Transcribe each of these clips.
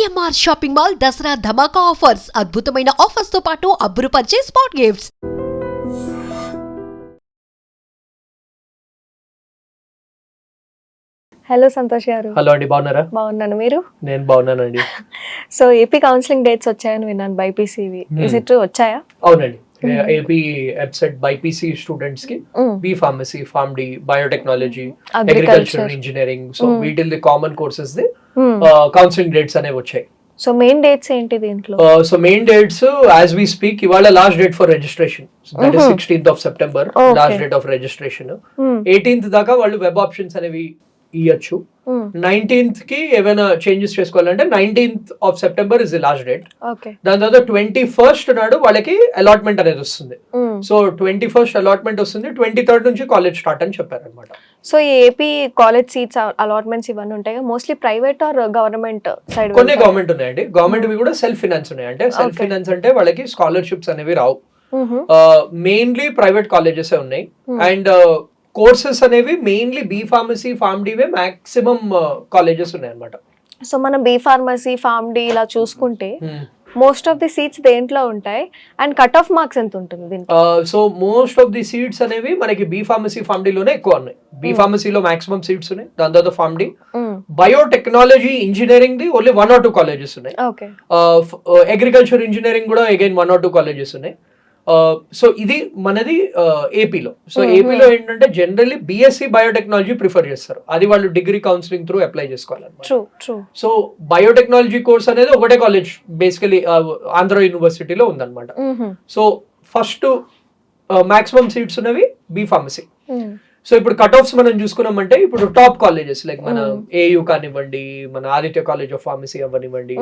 CMR shopping mall Dasara ధమాకా offers అద్భుతమైన offers తో పాటు అబ్బురుపరిచే స్పాట్ గిఫ్ట్స్. హలో సంతోష్ గారు. హలో అండి, బాగున్నారా? బాగున్నాను, మీరు? నేను బాగున్నానండి. సో ఏపీ కౌన్సిలింగ్ డేట్స్ వచ్చాయని విన్నాను, బైపీసీవి. ఇస్ ఇట్ వచ్చాయా? అవునండి, ఏపీ వెబ్సైట్ బైపీసీ స్టూడెంట్స్ కి B pharmacy, form D, biotechnology, agriculture, engineering, so వీటిల్ది common courses the counselling dates అనేవి వచ్చాయి. సో మెయిన్ డేట్స్ ఏంటి దీంట్లో? So main dates as we speak, ఇవాళ last date for registration, that is 16th of September, last date of registration. 18th దాకా వాళ్ళు web options అనేవి ఇయ్యొచ్చు. 19th కి ఏమైనా చేంజెస్ చేసుకోవాలంటే 19th of September is the last date. దాని తర్వాత 21st నాడు వాళ్ళకి అలాట్మెంట్ అనేది వస్తుంది. సో 21st అలాట్మెంట్ వస్తుంది, 23rd నుంచి కాలేజ్ స్టార్ట్ అని చెప్పారు అనమాట. సో ఈ ఏపీ కాలేజ్ సీట్స్ అలాట్మెంట్స్ ఇవన్నీ ఉంటాయి, mostly private or government side? కొన్ని గవర్నమెంట్ ఉన్నాయండి, గవర్నమెంట్ కూడా సెల్ఫ్ ఫినాన్స్ ఉన్నాయి. అంటే సెల్ఫ్ ఫినాన్స్ అంటే వాళ్ళకి స్కాలర్షిప్స్ అనేవి రావు, మెయిన్లీ ప్రైవేట్ కాలేజెస్ ఉన్నాయి. అండ్ కోర్సెస్ అనేవి mainly B pharmacy, form D maximum colleges ఉన్నాయి అన్నమాట. సో మనం బి ఫార్మసీ, ఫార్మ్ డి ఇలా చూసుకుంటే మోస్ట్ ఆఫ్ ది సీట్స్ దేంట్లో ఉంటాయి అండ్ కట్ ఆఫ్ మార్క్స్ ఎంత ఉంటుంది దీనికి? So most of the seats అనేవి మనకి బి ఫార్మసీ, ఫార్మ్ డి లోనే ఎక్కువ ఉన్నాయి. బి ఫార్మసీలో మాక్సిమం సీట్స్ ఉన్నాయి, దాని తర్వాత pharm D. Biotechnology, engineering the only 1 or 2 colleges ఉన్నాయి. అగ్రికల్చర్, ఇంజనీరింగ్ కూడా అగైన్ 1 or 2 కాలేజెస్ ఉన్నాయి. సో ఇది మనది ఏపీలో. సో ఏపీలో ఏంటంటే జనరల్లీ బిఎస్సి బయోటెక్నాలజీ ప్రిఫర్ చేస్తారు, అది వాళ్ళు డిగ్రీ కౌన్సిలింగ్ త్రూ అప్లై చేసుకోవాలన్నమాట. సో బయోటెక్నాలజీ కోర్స్ అనేది ఒకటే కాలేజ్ బేసికలీ ఆంధ్ర యూనివర్సిటీలో ఉందన్నమాట. సో ఫస్ట్ మాక్సిమం సీట్స్ ఉన్నవి బి ఫార్మసీ. సో ఇప్పుడు కట్ ఆఫ్స్ మనం చూసుకున్నామంటే, ఇప్పుడు టాప్ కాలేజెస్ లైక్ మన ఏయూ కానివ్వండి, మన ఆదిత్య కాలేజ్ ఆఫ్ ఫార్మసీ అవ్వనివ్వండి,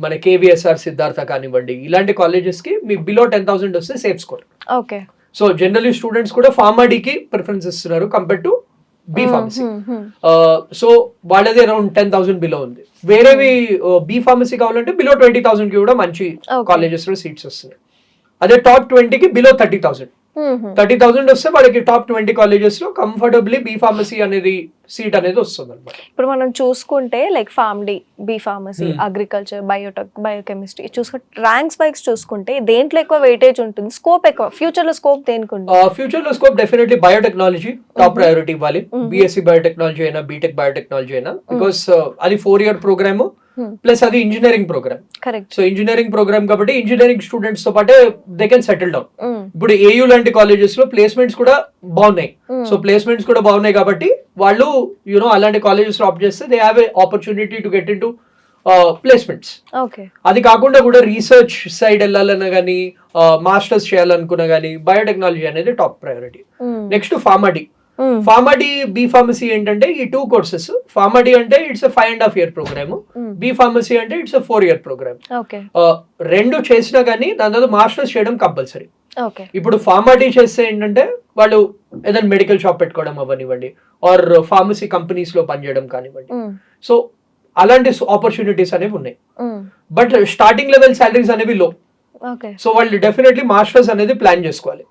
మన కేవీఎస్ఆర్ సిద్ధార్థ కానివ్వండి, ఇలాంటి కాలేజెస్ కి మీకు బిలో 10,000 వస్తే safe score. Okay. So generally students కూడా ఫార్మాడీకి ప్రిఫరెన్స్ ఇస్తున్నారు compare to be pharmacy. So వాళ్ళది అరౌండ్ 10,000 బిలో ఉంది. వేరేవి బి ఫార్మసీ కావాలంటే బిలో 20,000 కి కూడా మంచి కాలేజెస్ లో సీట్స్ వస్తున్నాయి. అదే టాప్ 20 కి బిలో 30,000 వస్తే వాళ్ళకి టాప్ 20 కాలేజెస్ లో కంఫర్టబుల్లీ బి ఫార్మసీ అనేది సీట్ అనేది వస్తుంది అనమాట. ఇప్పుడు మనం చూసుకుంటే like pharm D, B pharmacy, agriculture, biotech, biochemistry చూసుకుంటే ర్యాంక్స్ వైస్ చూసుకుంటే దేంట్లో ఎక్కువ వెయిటేజ్ ఉంటుంది, స్కోప్ ఎక్కువ, ఫ్యూచర్ లో స్కోప్ దేనికి ఉంటుంది? ఫ్యూచర్ లో scope definitely biotechnology top priority ఇవ్వాలి. బిఎస్సి బయోటెక్నాలజీ అయినా, బీటెక్ బయోటెక్నాలజీ అయినా, బికాస్ అది 4-year ప్రోగ్రామ్ ప్లస్ అది engineering program. So engineering program కాబట్టి ఇంజనీరింగ్ స్టూడెంట్స్ తో పాటే దే కెన్ సెటిల్ డౌన్. ఇప్పుడు ఏయూ లాంటి కాలేజెస్ లో ప్లేస్మెంట్స్ కూడా బాగున్నాయి. సో ప్లేస్మెంట్స్ కూడా బాగున్నాయి కాబట్టి వాళ్ళు అలాంటి కాలేజెస్ లో ఆప్ట్ చేస్తే they have a opportunity to get in to placements. అది కాకుండా కూడా రీసెర్చ్ సైడ్ వెళ్ళాలన్నా కానీ, మాస్టర్స్ చేయాలనుకున్నా కానీ బయోటెక్నాలజీ అనేది top priority. Next pharm D. Pharm D, B pharmacy ఏంటంటే ఈ 2 కోర్సెస్. ఫార్మాడీ అంటే it's 5.5 year program, B pharmacy అంటే ఇట్స్ 4-year ప్రోగ్రామ్. రెండు చేసినా కానీ దాని తర్వాత మాస్టర్స్ చేయడం కంపల్సరీ. ఇప్పుడు ఫార్మాడీ చేస్తే ఏంటంటే వాళ్ళు ఏదైనా మెడికల్ షాప్ పెట్టుకోవడం అవ్వనివ్వండి, ఆర్ ఫార్మసీ కంపెనీస్ లో పనిచేయడం కానివ్వండి. సో అలాంటి ఆపర్చునిటీస్ అనేవి ఉన్నాయి. బట్ స్టార్టింగ్ లెవెల్ సాలరీస్ అనేవి లో. సో వాళ్ళు డెఫినెట్లీ మాస్టర్స్ అనేది ప్లాన్ చేసుకోవాలి.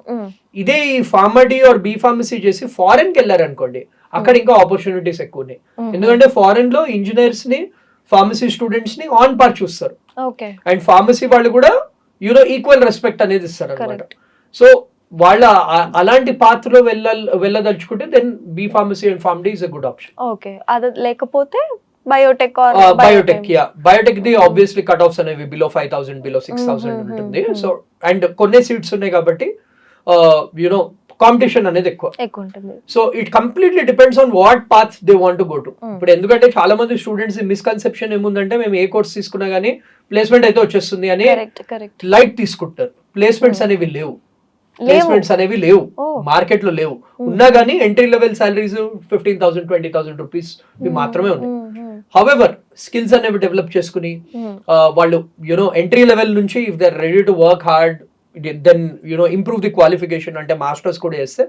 ఇదే ఈ ఫార్మడీ ఆర్ బి ఫార్మసీ చేసి ఫారెన్ కి వెళ్ళారు అనుకోండి, అక్కడ ఇంకా ఆపర్చునిటీస్ ఎక్కువ ఉన్నాయి. ఎందుకంటే ఫారెన్ లో ఇంజనీర్స్ ని, ఫార్మసీ స్టూడెంట్స్ ని ఆన్ పార్ చూస్తారు. అండ్ ఫార్మసీ వాళ్ళు కూడా ఈక్వల్ రెస్పెక్ట్ అనేది ఇస్తారు అనమాట. సో వాళ్ళ అలాంటి పాత్రలో వెళ్ళదలుచుకుంటే then B pharmacy and Pharm D is a good option. Okay. అది లేకపోతే biotech biotech the obviously cut offs అనేవి బిలో 5,000, బిలో 6,000 ఉంటుంది. సో అండ్ కొన్ని సీట్స్ ఉన్నాయి కాబట్టి కాంపిటీషన్ అనేది ఎక్కువ ఉంటుంది. So it completely depends on what path they want to go to. ఇప్పుడు ఎందుకంటే చాలా మంది స్టూడెంట్స్ మిస్కన్సెప్షన్ ఏముందంటే, మేము ఏ కోర్స్ తీసుకున్నా గానీ ప్లేస్మెంట్ అయితే వచ్చేస్తుంది అని లైట్ తీసుకుంటారు. ప్లేస్మెంట్స్ అనేవి లేవు, మార్కెట్ లో లేవు. ఉన్నా గానీ ఎంట్రీ లెవెల్ సాలరీస్ 15,000, 20,000 రూపీస్ మాత్రమే ఉన్నాయి. హౌవెవర్ స్కిల్స్ అనేవి డెవలప్ చేసుకుని వాళ్ళు ఎంట్రీ లెవెల్ నుంచి if they are ready to work hard, then improve the qualification అంటే మాస్టర్స్ కూడా చేస్తే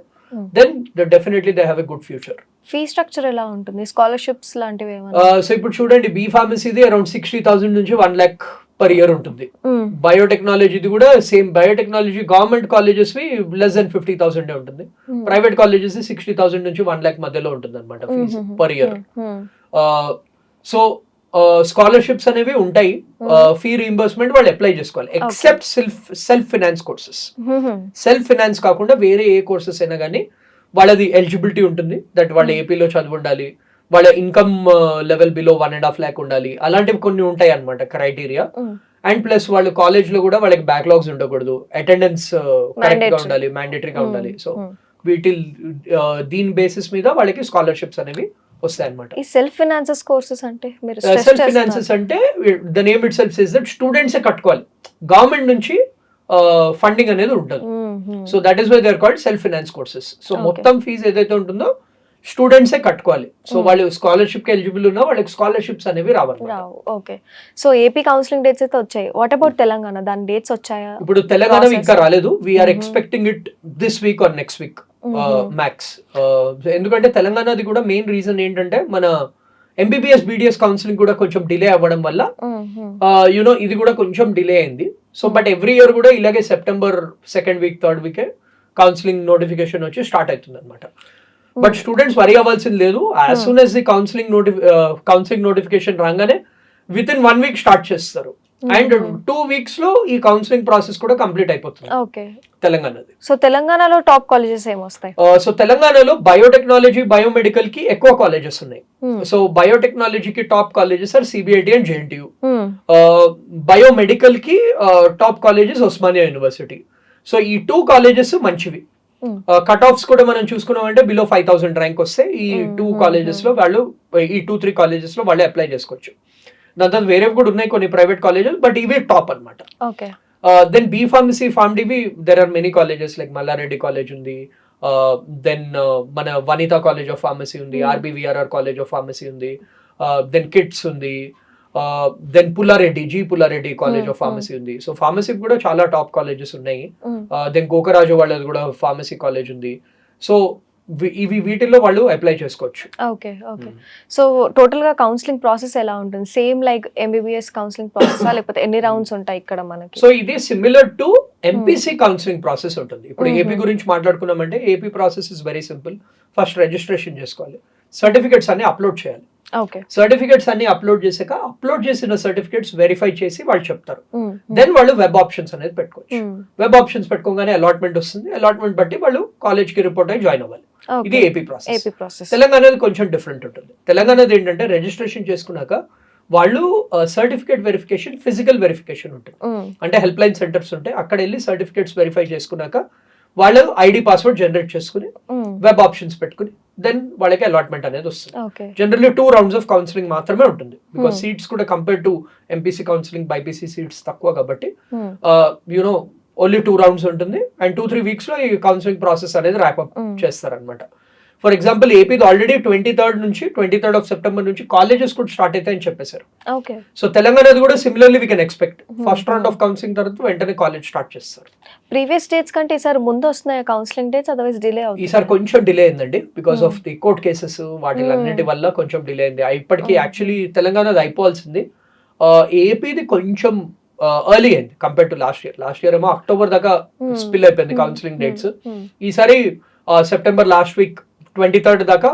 then definitely they have a good future. Fee structure ఎలా ఉంటుంది, స్కాలర్షిప్స్ లాంటివి? సో ఇప్పుడు చూడండి, బి ఫార్మసీది అరౌండ్ 60,000 నుంచి 1 lakh per year ఉంటుంది. బయోటెక్నాలజీది కూడా same. Biotechnology government colleges less than 50,000 ఉంటుంది. ప్రైవేట్ కాలేజెస్ 60,000 నుంచి 1 lakh మధ్యలో ఉంటుంది అనమాట fees per year. So scholarships అనేవి ఉంటాయి. ఫీ రీయింబర్స్మెంట్ వాళ్ళు అప్లై చేసుకోవాలి, except self finance courses. Self finance కాకుండా వేరే ఏ కోర్సెస్ అయినా కానీ వాళ్ళది ఎలిజిబిలిటీ ఉంటుంది. దట్ వాళ్ళ ఏపీలో చదువు ఉండాలి, వాళ్ళ ఇన్కమ్ లెవెల్ బిలో 1.5 lakh ఉండాలి, అలాంటివి కొన్ని ఉంటాయి అన్నమాట క్రైటీరియా. అండ్ ప్లస్ వాళ్ళు కాలేజ్ లో కూడా వాళ్ళకి బ్యాక్లాగ్స్ ఉండకూడదు, అటెండెన్స్ కరెక్ట్ గా ఉండాలి, మ్యాండేటరీగా ఉండాలి. సో వీటి దీని బేసిస్ మీద వాళ్ళకి స్కాలర్షిప్స్ అనేవి వస్తాయి అన్నమాట. ఈ సెల్ఫ్ ఫైనాన్సెస్ కోర్సెస్ అంటే మీరు సెల్ఫ్ ఫైనాన్సెస్ అంటే the name itself says that students కట్టుకోవాలి, గవర్నమెంట్ నుంచి ఫండింగ్ అనేది ఉంటుంది. So that is why they are called self finance courses. సో మొత్తం ఫీజు ఏదైతే ఉంటుందో స్టూడెంట్సే కట్టుకోవాలి. సో వాళ్ళు స్కాలర్షిప్ కి ఎలిజిబుల్ ఉన్నా వాళ్ళకి స్కాలర్షిప్స్ అనేవి రావాలి. Okay. So AP counselling dates అయితే వచ్చాయి. వాట్ అబౌట్ తెలంగాణ, దాని డేట్స్ వచ్చాయా? ఇప్పుడు తెలంగాణ ఇంకా రాలేదు. We are expecting it this week or next week max. ఎందుకంటే తెలంగాణది కూడా మెయిన్ రీజన్ ఏంటంటే మన ఎంబీబీఎస్ బీడీఎస్ కౌన్సిలింగ్ కూడా కొంచెం డిలే అవ్వడం వల్ల యునో ఇది కూడా కొంచెం డిలే అయింది. సో బట్ ఎవ్రీ ఇయర్ కూడా ఇలాగే September 2nd week 3rd week counselling notification వచ్చి స్టార్ట్ అవుతుంది అనమాట. బట్ స్టూడెంట్స్ వరీ అవ్వాల్సింది లేదు. As soon as the counselling notification రాగానే విత్ ఇన్ 1 week స్టార్ట్ చేస్తారు. అండ్ 2 weeks లో ఈ కౌన్సిలింగ్ ప్రాసెస్ కూడా కంప్లీట్ అయిపోతుంది తెలంగాణది. సో తెలంగాణలో టాప్ కాలేజెస్ ఏమొస్తాయి? సో తెలంగాణలో బయోటెక్నాలజీ, బయోమెడికల్ కి ఎక్కువ కాలేజెస్ ఉన్నాయి. సో బయోటెక్నాలజీకి top colleges are CBIT and JNTU. Biomedical కి top colleges Osmania university. So ఈ 2 కాలేజెస్ మంచివి. కట్ ఆఫ్స్ కూడా మనం చూసుకున్నామంటే బిలో 5000 ర్యాంక్ వస్తే ఈ 2 కాలేజెస్ లో వాళ్ళు, ఈ 2-3 కాలేజెస్ లో వాళ్ళే అప్లై చేసుకోవచ్చు. దాని తర్వాత వేరే కూడా ఉన్నాయి కొన్ని ప్రైవేట్ కాలేజెస్, బట్ ఇవే టాప్ అనమాట. దెన్ బీ ఫార్మసీ, ఫార్మ్డీవి there are many colleges like Mallareddy college ఉంది, దెన్ మన వనితా కాలేజ్ ఆఫ్ ఫార్మసీ ఉంది, ఆర్బీవీఆర్ఆర్ కాలేజ్ ఆఫ్ ఫార్మసీ ఉంది, దెన్ కిట్స్ ఉంది, then Pullareddy college of pharmacy ఉంది. సో ఫార్మసీ కూడా చాలా టాప్ కాలేజెస్ ఉన్నాయి. దెన్ గోకరాజు వాళ్ళది కూడా ఫార్మసీ కాలేజ్ ఉంది. సో వీటిల్లో వాళ్ళు అప్లై చేసుకోవచ్చు. ఓకే. సో టోటల్ గా కౌన్సిలింగ్ ప్రాసెస్ ఎలా ఉంటుంది? Same like MBBS counselling process లేకపోతే ఎన్ని రౌండ్స్ ఉంటాయి ఇక్కడ మనకి? సో ఇది similar to MPC counselling process ఉంటుంది. ఇప్పుడు ఏపీ గురించి మాట్లాడుకున్నామంటే AP process is very simple. First registration చేసుకోవాలి, సర్టిఫికెట్స్ అన్ని అప్లోడ్ చేయాలి. సర్టిఫికెట్స్ అన్ని అప్లోడ్ చేసాక అప్లోడ్ చేసిన సర్టిఫికెట్స్ వెరిఫై చేసి వాళ్ళు చెప్తారు. దెన్ వాళ్ళు వెబ్ ఆప్షన్స్ అనేది పెట్టుకోవచ్చు. వెబ్ ఆప్షన్స్ పెట్టుకోగానే అలాట్మెంట్ వస్తుంది. అలాట్మెంట్ బట్టి వాళ్ళు కాలేజ్ కి రిపోర్ట్ అయ్యి జాయిన్ అవ్వాలి. ఇది ఏపీ ప్రాసెస్. తెలంగాణది కొంచెం డిఫరెంట్ ఉంటుంది. తెలంగాణది ఏంటంటే రిజిస్ట్రేషన్ చేసుకున్నాక వాళ్ళు సర్టిఫికేట్ వెరిఫికేషన్, ఫిజికల్ వెరిఫికేషన్ ఉంటుంది. అంటే హెల్ప్ లైన్ సెంటర్స్ ఉంటాయి, అక్కడ వెళ్ళి సర్టిఫికేట్స్ వెరిఫై చేసుకున్నాక వాళ్ళు ఐడి పాస్వర్డ్ జనరేట్ చేసుకుని వెబ్ ఆప్షన్స్ పెట్టుకుని దెన్ వాళ్ళకి అలాట్మెంట్ అనేది వస్తుంది. జనరల్లీ 2 rounds ఆఫ్ కౌన్సిలింగ్ మాత్రమే ఉంటుంది. బికాస్ సీట్స్ కూడా compare to MPC counselling, BiPC seats తక్కువ కాబట్టి యునో ఓన్లీ 2 rounds ఉంటుంది. అండ్ 2-3 weeks లో ఈ కౌన్సిలింగ్ ప్రాసెస్ అనేది ర్యాప్అప్ చేస్తారనమాట. ఫర్ ఎగ్జాంపుల్ ఏపీది ఆల్రెడీ 23rd of September నుంచి కాలేజెస్ కూడా స్టార్ట్ అవుతాయని చెప్పేశారు. సో తెలంగాణది కూడా similarly we can expect first round of counselling తర్వాత వెంటనే కాలేజ్ స్టార్ట్ చేస్తారు. ప్రీవియస్ డేట్స్ కంటే ఈసారి ముందు వస్తున్నాయి కౌన్సిలింగ్ డేట్స్, అదర్వైజ్ డిలే అవుతుంది. ఈసారి కొంచెం డిలే అయిందండి because of the court cases, వాటిలన్నిటి వల్ల కొంచెం డిలే అయింది. ఇప్పటికీ యాక్చువల్లీ తెలంగాణది అయిపోవాల్సింది, ఏపీది కొంచెం ఎర్లీ అయింది కంపేర్ టు లాస్ట్ ఇయర్ ఏమో అక్టోబర్ దాకా స్పిల్ అయిపోయింది కౌన్సిలింగ్ డేట్స్. ఈసారి సెప్టెంబర్ లాస్ట్ వీక్ 23rd దాకా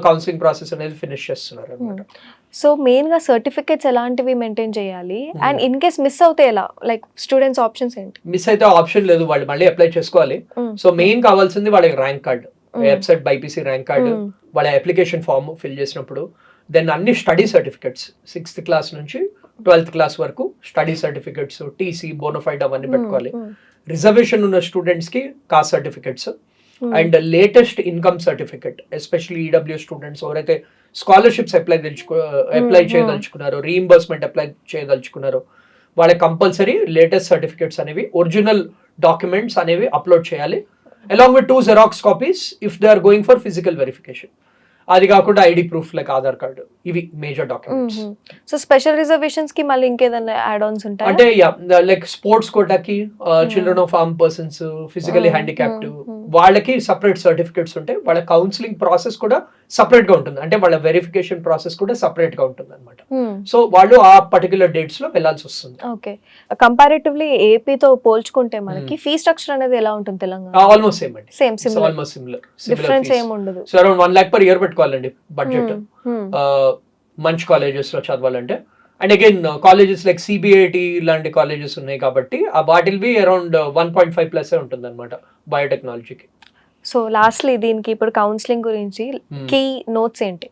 కౌన్సిలింగ్ ప్రాసెస్ అనేది ఫినిష్ చేస్తున్నారు అన్నమాట. సో మెయిన్ గా సర్టిఫికెట్స్ ఎలాంటివి మెయింటైన్ చేయాలి? అండ్ ఇన్ కేస్ మిస్ అవుతే ఎలా, లైక్ స్టూడెంట్స్ ఆప్షన్స్ ఏంటి? మిస్ అయితే ఆప్షన్ లేదు, వాళ్ళు మళ్ళీ అప్లై చేసుకోవాలి. సో మెయిన్ కావాల్సింది వాళ్ళకి rank card, website BiPC rank card, వాళ్ళ అప్లికేషన్ ఫామ్ ఫిల్ చేసినప్పుడు, దెన్ అన్ని స్టడీ సర్టిఫికెట్స్ 6th class నుంచి 12th class వరకు స్టడీ సర్టిఫికెట్స్, టీసీ, బోనోఫైడ్ అవన్నీ పెట్టుకోవాలి. రిజర్వేషన్ ఉన్న స్టూడెంట్స్ కి cost certificates and latest income certificate, especially EW students ఎవరైతే స్కాలర్షిప్స్ అప్లై చేయదలుచుకున్నారో, రీఇంబర్స్మెంట్ అప్లై చేయదలుచుకున్నారో వాళ్ళకి కంపల్సరీ లేటెస్ట్ సర్టిఫికెట్స్ అనేవి, ఒరిజినల్ డాక్యుమెంట్స్ అనేవి అప్లోడ్ చేయాలి. Along with 2 Xerox copies if they are going for physical verification. అది కాకుండా ID proof like Aadhaar card, ఇవి major documents. So special reservations కి మళ్ళీ ఇంకేదైనా యాడ్ ఆన్స్ ఉంటాయి అంటే లైక్ స్పోర్ట్స్ కోటాకి, children of arm persons, physically handicapped వాళ్ళకి సపరేట్ సర్టిఫికెట్స్ ఉంటాయి. వాళ్ళ కౌన్సిలింగ్ ప్రాసెస్ కూడా సపరేట్ గా ఉంటుంది, అంటే వాళ్ళ వెరిఫికేషన్ ప్రాసెస్ కూడా సపరేట్ గా ఉంటుంది అనమాట. సో వాళ్ళు ఆ పర్టికులర్ డేట్స్ లో వెళ్లాల్సి వస్తుంది. ఓకే. కంపారిటివ్లీ ఏపీతో పోల్చుకుంటే మనకి ఫీ స్ట్రక్చర్ అనేది ఎలా ఉంటుంది తెలంగాణ? ఆల్మోస్ట్ సేమ్ అండి, ఆల్మోస్ట్ సిమిలర్. డిఫరెన్స్ ఏం ఉండదు. So around 1 lakh per year పెట్టుకోవాలండి బడ్జెట్. మంచి కాలేజెస్లో చదవాలంటే. And again colleges like CBIT లాంటి కాలేజెస్ ఉన్నాయి కాబట్టి ఆ వాటిల్ బి అరౌండ్ 1.5+ ఉంటుంది అనమాట బయోటెక్నాలజీకి. సో లాస్ట్లీ దీనికి ఇప్పుడు కౌన్సిలింగ్ గురించి కీ నోట్స్ ఏంటి?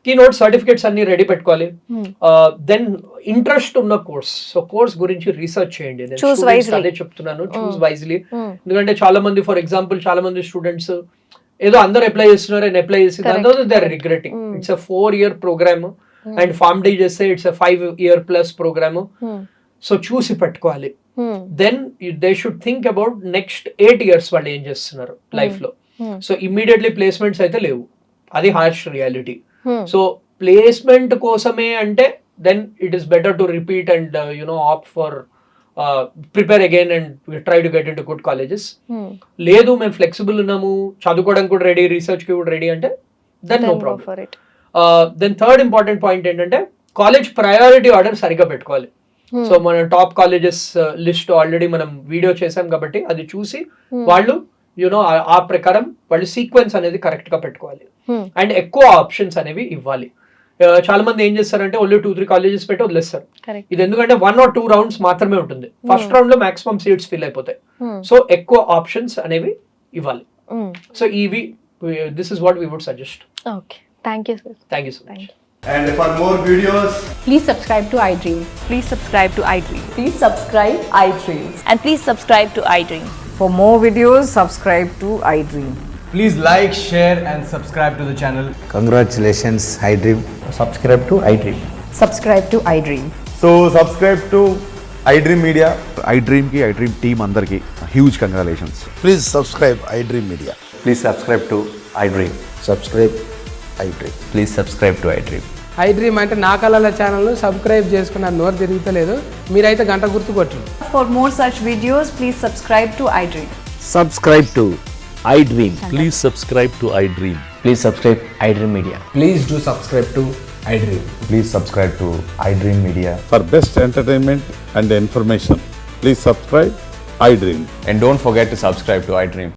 కీ నోట్ సర్టిఫికేట్స్ అన్ని రెడీ పెట్టుకోవాలి. దెన్ ఇంట్రెస్ట్ ఉన్న కోర్స్, సో కోర్స్ గురించి రీసెర్చ్ చేయండి. అదే చెప్తున్నాను, చూస్ వైజ్లీ. ఎందుకంటే చాలా మంది, ఫర్ ఎగ్జాంపుల్ చాలా మంది స్టూడెంట్స్ ఏదో అందరు అప్లై చేస్తున్నారు అండ్ అప్లై చేసి they are regretting. It's a 4-year programme and Pharm D చేస్తే it's a 5-year+ programme. So చూసి పెట్టుకోవాలి. Then they should think about next 8 years వాళ్ళు ఏం చేస్తున్నారు లైఫ్ లో. సో ఇమ్మీడియట్లీ ప్లేస్మెంట్స్ అయితే లేవు, అది హార్ష్ రియాలిటీ. సో ప్లేస్మెంట్ కోసమే అంటే then it is better to repeat and opt for prepare again and try to get into good colleges. లేదు మేము ఫ్లెక్సిబుల్ ఉన్నాము, చదువుకోవడానికి కూడా రెడీ, రీసెర్చ్ కి కూడా రెడీ అంటే then no problem. Then third important point ఏంటంటే కాలేజ్ ప్రయారిటీ ఆర్డర్ సరిగ్గా పెట్టుకోవాలి. సో మన టాప్ కాలేజెస్ లిస్ట్ ఆల్రెడీ మనం వీడియో చేసాం కాబట్టి అది చూసి వాళ్ళు ఆ ప్రకారం వాళ్ళు సీక్వెన్స్ అనేది కరెక్ట్ గా పెట్టుకోవాలి అండ్ ఎక్కువ ఆప్షన్స్ అనేవి ఇవ్వాలి. చాలా మంది ఏం చేస్తారంటే ఓన్లీ 2-3 కాలేజెస్ పెట్టి వదిలేస్తారు. ఇది ఎందుకంటే 1 or 2 rounds మాత్రమే ఉంటుంది. ఫస్ట్ రౌండ్ లో మాక్సిమం సీట్స్ ఫిల్ అయిపోతాయి. సో ఎక్కువ ఆప్షన్స్ అనేవి ఇవ్వాలి. సో ఇవి this is what we would suggest. Okay, thank you sir. Thank you so much. And for more videos, Please subscribe to iDream. Please subscribe to iDream. Please subscribe iDream. And please subscribe to iDream. For more videos, subscribe to iDream. please like, share and subscribe to the channel. Congratulations, iDream. Subscribe to iDream. Subscribe to iDream. So subscribe to iDream Media. iDream ki iDream team andarki huge congratulations. Please subscribe iDream Media. Please subscribe to iDream. Subscribe iDream. Please subscribe to iDream. iDream అంటే నా కళల ఛానల్ను subscribe చేసుకున్న నోరు తిరుగుతలేదు, మీరైతే గంట గుర్తు కొట్టండి. For more such videos, please subscribe to iDream. Subscribe to iDream. Please subscribe to iDream. Please subscribe iDream Media. Please do subscribe to iDream. Please subscribe to iDream Media. For best entertainment and information, please subscribe iDream. And don't forget to subscribe to iDream.